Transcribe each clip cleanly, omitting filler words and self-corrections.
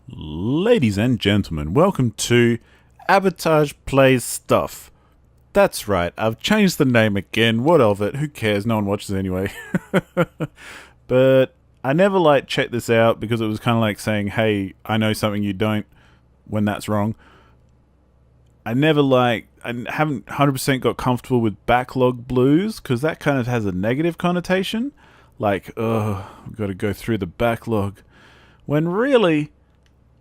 Ladies and gentlemen, welcome to Abatage Plays Stuff. That's right, I've changed the name again. What of it? Who cares? No one watches anyway. But I never check this out because it was kind of like saying, hey, I know something you don't, when that's wrong. I haven't 100% got comfortable with backlog blues because that kind of has a negative connotation. Like, oh, I've got to go through the backlog. When really,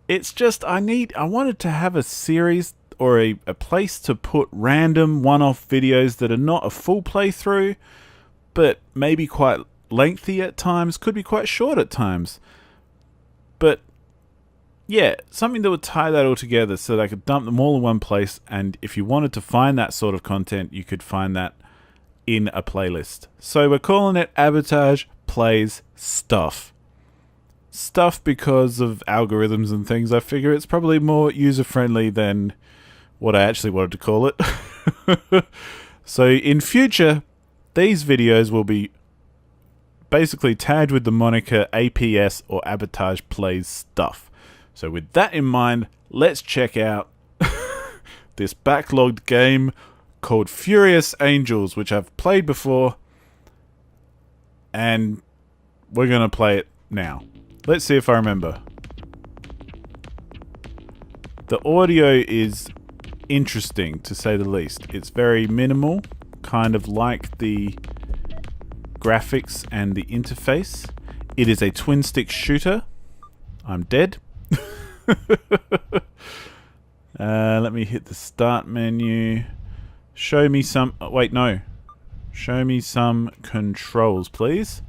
it's just I wanted to have a series or a place to put random one-off videos that are not a full playthrough, but maybe quite lengthy at times, could be quite short at times. But yeah, something that would tie that all together so that I could dump them all in one place, and if you wanted to find that sort of content, you could find that in a playlist. So we're calling it Abatage Plays Stuff. Stuff because of algorithms and things. I figure it's probably more user-friendly than what I actually wanted to call it. So in future, these videos will be basically tagged with the moniker APS or Abatage Plays Stuff. So with that in mind, let's check out this backlogged game called Furious Angels, which I've played before, and we're going to play it now. Let's see if I remember. The audio is interesting, to say the least. It's very minimal, kind of like the graphics and the interface. It is a twin-stick shooter. I'm dead. Let me hit the start menu. Show me some... oh, wait, no. Show me some controls, please.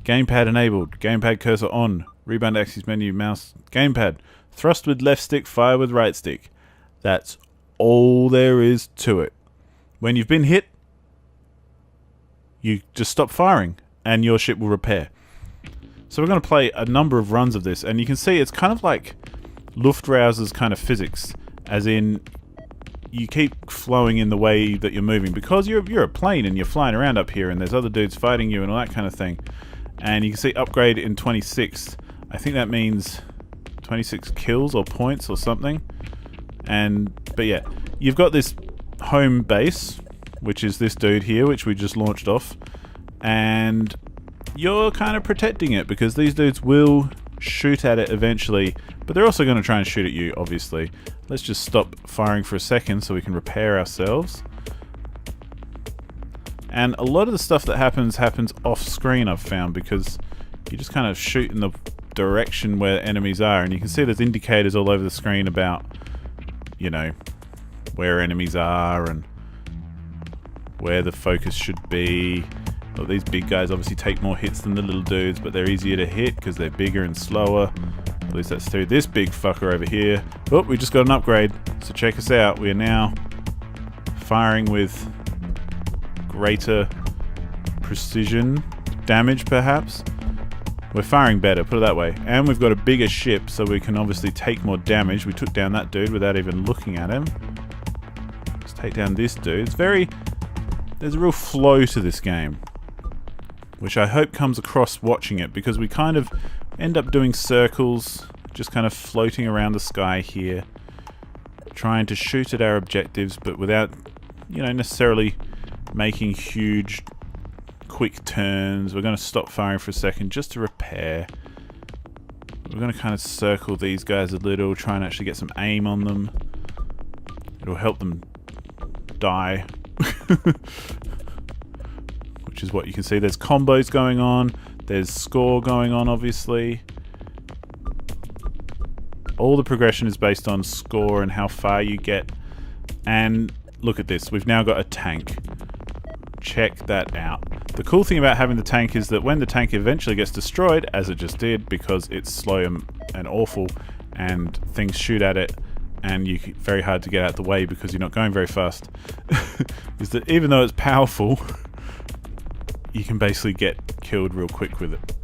Gamepad enabled. Gamepad cursor on. Rebound axis menu. Mouse. Gamepad. Thrust with left stick. Fire with right stick. That's all there is to it. When you've been hit, you just stop firing and your ship will repair. So we're going to play a number of runs of this, and you can see it's kind of like Luftrause's kind of physics, as in you keep flowing in the way that you're moving because you're a plane and you're flying around up here and there's other dudes fighting you and all that kind of thing. And you can see upgrade in 26. I think that means 26 kills or points or something. But yeah, you've got this home base, which is this dude here, which we just launched off, and you're kind of protecting it because these dudes will shoot at it eventually, but they're also going to try and shoot at you, obviously. Let's just stop firing for a second so we can repair ourselves. And a lot of the stuff that happens off screen, I've found, because you just kind of shoot in the direction where enemies are, and you can see there's indicators all over the screen about, you know, where enemies are and where the focus should be. Well, these big guys obviously take more hits than the little dudes, but they're easier to hit because they're bigger and slower. At least that's through this big fucker over here. Oh, we just got an upgrade. So check us out. We are now firing with greater precision damage, perhaps. We're firing better, put it that way. And we've got a bigger ship, so we can obviously take more damage. We took down that dude without even looking at him. Let's take down this dude. There's a real flow to this game, which I hope comes across watching it, because we kind of end up doing circles, just kind of floating around the sky here, trying to shoot at our objectives, but without, you know, necessarily making huge, quick turns. We're going to stop firing for a second just to repair. We're going to kind of circle these guys a little, try and actually get some aim on them. It'll help them die. Which is what you can see. There's combos going on. There's score going on, obviously. All the progression is based on score and how far you get. And look at this. We've now got a tank. Check that out. The cool thing about having the tank is that when the tank eventually gets destroyed, as it just did, because it's slow and awful and things shoot at it, and you very hard to get out the way because you're not going very fast, is that even though it's powerful, you can basically get killed real quick with it.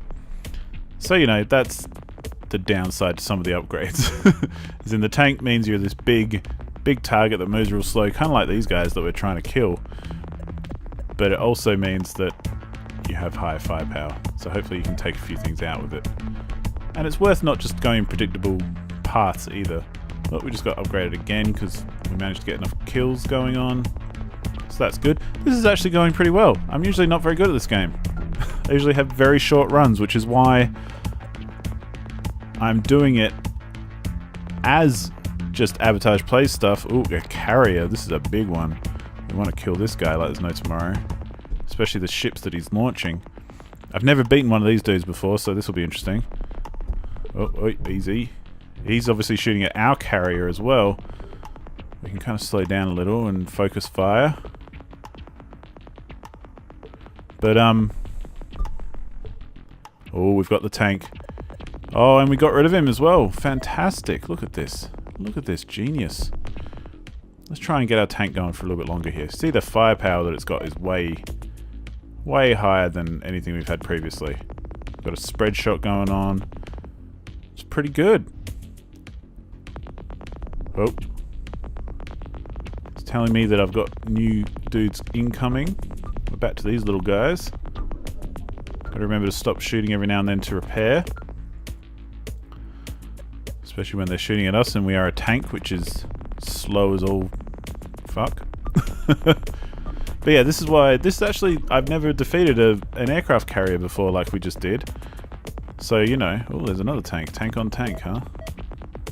So, you know, that's the downside to some of the upgrades. As in, the tank means you're this big target that moves real slow, kind of like these guys that we're trying to kill. But it also means that you have higher firepower, so hopefully you can take a few things out with it. And it's worth not just going predictable paths either. But we just got upgraded again because we managed to get enough kills going on. So that's good. This is actually going pretty well. I'm usually not very good at this game. I usually have very short runs, which is why I'm doing it as just Abatage Plays stuff. Ooh, a carrier. This is a big one. We want to kill this guy like there's no tomorrow. Especially the ships that he's launching. I've never beaten one of these dudes before, so this will be interesting. Oh, easy. He's obviously shooting at our carrier as well. We can kind of slow down a little and focus fire. But, oh, we've got the tank. Oh, and we got rid of him as well. Fantastic. Look at this. Look at this. Genius. Let's try and get our tank going for a little bit longer here. See, the firepower that it's got is way higher than anything we've had previously. Got a spread shot going on. It's pretty good. Oh. It's telling me that I've got new dudes incoming. We're back to these little guys. Gotta remember to stop shooting every now and then to repair. Especially when they're shooting at us and we are a tank, which is slow as all fuck. But yeah, this is why... This is actually... I've never defeated an aircraft carrier before like we just did. So, you know... Oh, there's another tank. Tank on tank, huh?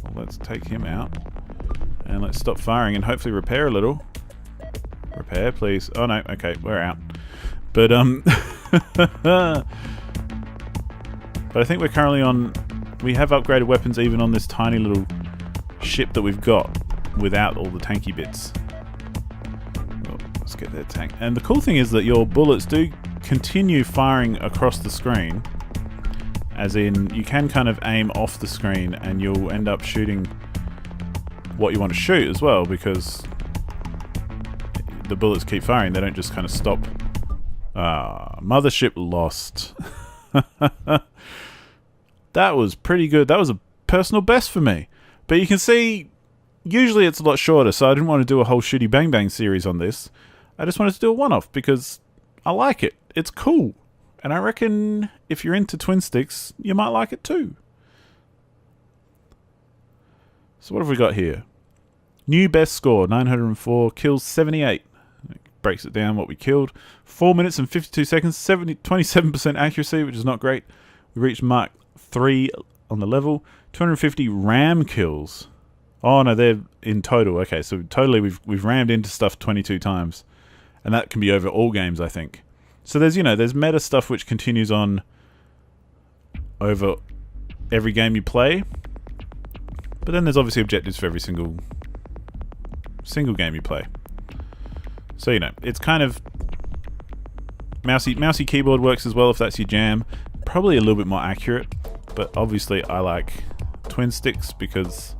Well, let's take him out. And let's stop firing and hopefully repair a little. Repair, please. Oh, no. Okay, we're out. But, but I think we're currently on... We have upgraded weapons even on this tiny little ship that we've got without all the tanky bits. Oh, let's get that tank. And the cool thing is that your bullets do continue firing across the screen. As in, you can kind of aim off the screen and you'll end up shooting what you want to shoot as well, because the bullets keep firing. They don't just kind of stop. Mothership lost. That was pretty good. That was a personal best for me. But you can see, usually it's a lot shorter, so I didn't want to do a whole Shooty Bang Bang series on this. I just wanted to do a one-off because I like it. It's cool. And I reckon if you're into twin sticks, you might like it too. So what have we got here? New best score, 904, kills 78. Breaks it down what we killed. 4 minutes and 52 seconds, 27% accuracy, which is not great. We reached Mark 3 on the level. 250 ram kills. Oh no, they're in total. Okay, so totally we've rammed into stuff 22 times. And that can be over all games, I think. So there's, you know, there's meta stuff which continues on over every game you play. But then there's obviously objectives for every single game you play. So, you know, it's kind of mousy keyboard works as well if that's your jam. Probably a little bit more accurate, but obviously I like twin sticks because,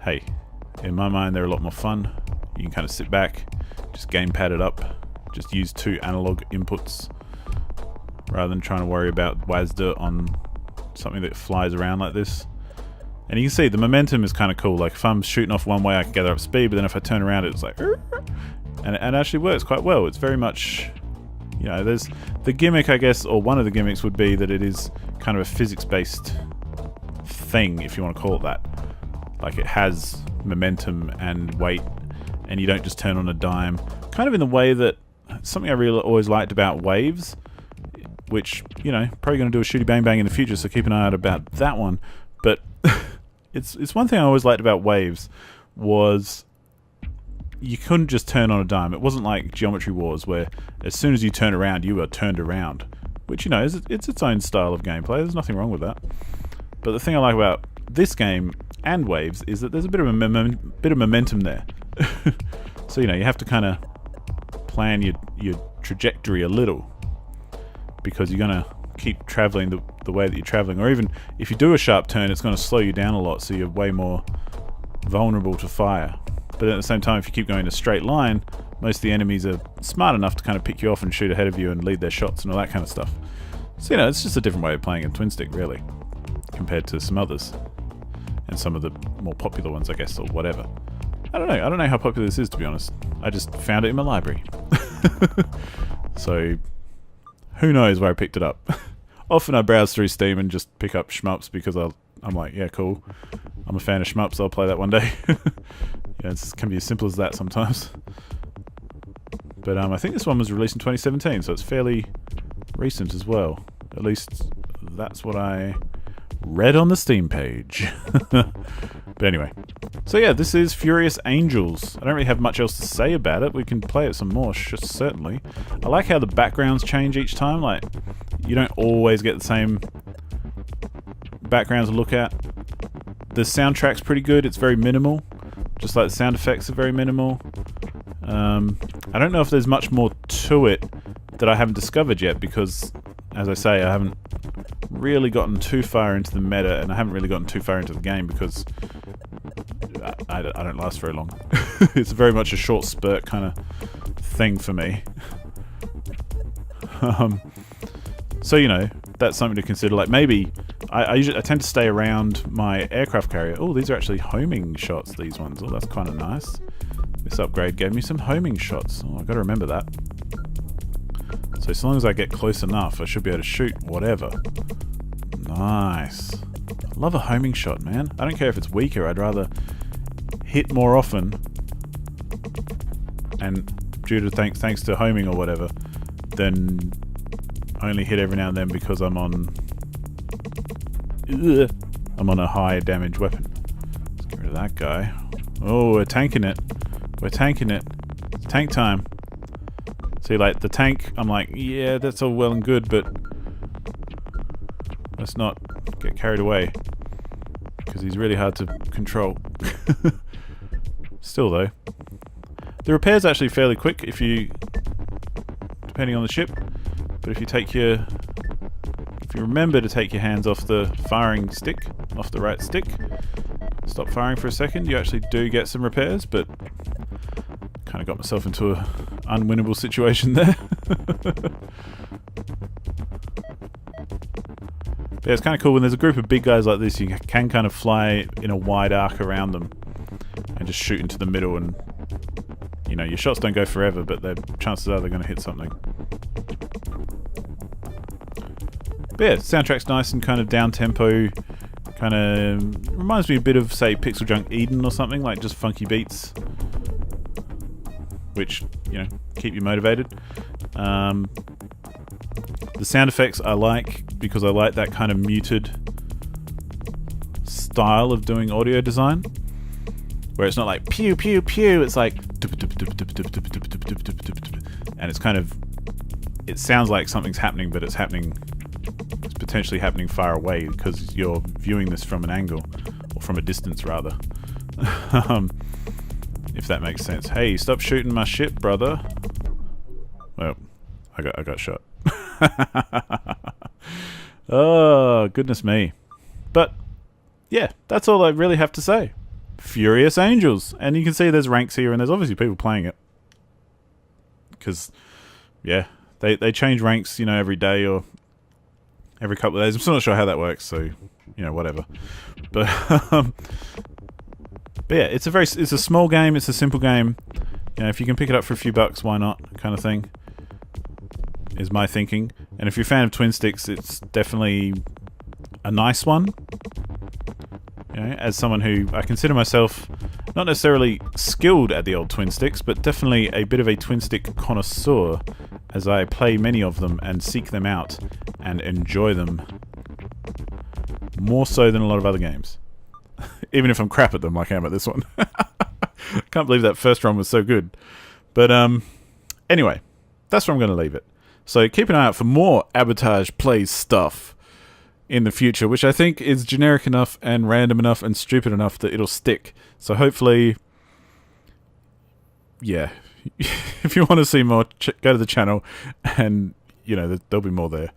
hey, in my mind they're a lot more fun. You can kind of sit back, just gamepad it up, just use 2 analog inputs rather than trying to worry about WASD on something that flies around like this. And you can see the momentum is kind of cool. Like if I'm shooting off one way I can gather up speed, but then if I turn around it's like, and it actually works quite well. It's very much, you know, there's the gimmick, I guess, or one of the gimmicks would be that it is kind of a physics-based thing, if you want to call it that. Like it has momentum and weight, and you don't just turn on a dime. Kind of in the way that something I really always liked about waves, which, you know, probably going to do a Shooty Bang Bang in the future, so keep an eye out about that one. But it's one thing I always liked about waves was you couldn't just turn on a dime. It wasn't like Geometry Wars where as soon as you turn around, you are turned around. Which, you know, it's its own style of gameplay. There's nothing wrong with that. But the thing I like about this game and Waves is that there's a bit of momentum there. So, you know, you have to kind of plan your trajectory a little, because you're going to keep traveling the way that you're traveling. Or even if you do a sharp turn, it's going to slow you down a lot, so you're way more vulnerable to fire. But at the same time, if you keep going in a straight line, most of the enemies are smart enough to kind of pick you off and shoot ahead of you and lead their shots and all that kind of stuff. So, you know, it's just a different way of playing a twin stick, really, compared to some others. And some of the more popular ones, I guess, or whatever. I don't know. I don't know how popular this is, to be honest. I just found it in my library. So, who knows where I picked it up. often I browse through Steam and just pick up shmups because I'm like, yeah, cool. I'm a fan of shmups. I'll play that one day. Yeah, it can be as simple as that sometimes. But I think this one was released in 2017, so it's fairly recent as well. At least that's what I read on the Steam page. But anyway, so yeah, this is Furious Angels. I don't really have much else to say about it. We can play it some more, certainly. I like how the backgrounds change each time. Like, you don't always get the same backgrounds to look at. The soundtrack's pretty good. It's very minimal. Just like the sound effects are very minimal. I don't know if there's much more to it that I haven't discovered yet because, as I say, I haven't really gotten too far into the meta and I haven't really gotten too far into the game because I don't last very long. It's very much a short spurt kind of thing for me. So, you know, that's something to consider. Like, maybe I tend to stay around my aircraft carrier. Oh, these are actually homing shots, these ones. Oh, that's kind of nice. This upgrade gave me some homing shots. Oh, I've got to remember that. So as long as I get close enough, I should be able to shoot whatever. Nice. I love a homing shot, man. I don't care if it's weaker. I'd rather hit more often, and due to thanks to homing or whatever, than only hit every now and then because I'm on a high damage weapon. Let's get rid of that guy. Oh, we're tanking it. We're tanking it. It's tank time. See, like, the tank, I'm like, yeah, that's all well and good, but let's not get carried away because he's really hard to control. Still, though, the repair's actually fairly quick if you, depending on the ship, but if you remember to take your hands off the firing stick, off the right stick, stop firing for a second, you actually do get some repairs, but kind of got myself into a unwinnable situation there. Yeah, it's kind of cool when there's a group of big guys like this, you can kind of fly in a wide arc around them and just shoot into the middle, and you know, your shots don't go forever, but the chances are they're going to hit something. But yeah, soundtrack's nice and kind of down-tempo, kind of reminds me a bit of, say, Pixel Junk Eden or something, like just funky beats, which, you know, keep you motivated. The sound effects I like because I like that kind of muted style of doing audio design, where it's not like pew pew pew, it's like, and it's kind of, it sounds like something's happening, but it's potentially happening far away because you're viewing this from an angle, or from a distance rather. If that makes sense. Hey, stop shooting my ship, brother. Well, I got shot. Oh, goodness me. But yeah, that's all I really have to say. Furious Angels. And you can see there's ranks here, and there's obviously people playing it. Because, yeah, they change ranks, you know, every day or every couple of days. I'm still not sure how that works, so, you know, whatever. But, but yeah, it's a small game, it's a simple game. You know, if you can pick it up for a few bucks, why not? Kind of thing. Is my thinking. And if you're a fan of twin sticks, it's definitely a nice one. You know, as someone who I consider myself not necessarily skilled at the old twin sticks, but definitely a bit of a twin stick connoisseur, as I play many of them and seek them out and enjoy them more so than a lot of other games. Even if I'm crap at them like I am at this one. Can't believe that first run was so good. But anyway, that's where I'm going to leave it. So keep an eye out for more Abatage Plays stuff in the future, which I think is generic enough and random enough and stupid enough that it'll stick. So hopefully, yeah, if you want to see more, go to the channel and, you know, there'll be more there.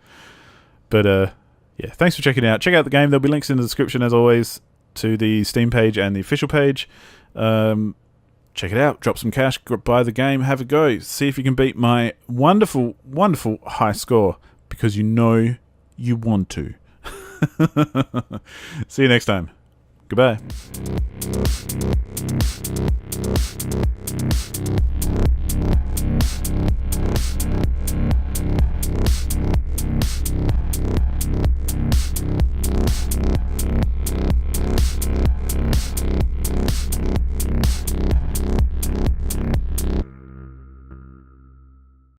But yeah, thanks for checking it out. Check out the game. There'll be links in the description, as always, to the Steam page and the official page. Check it out. Drop some cash. Buy the game. Have a go. See if you can beat my wonderful, wonderful high score, because you know you want to. See you next time. Goodbye.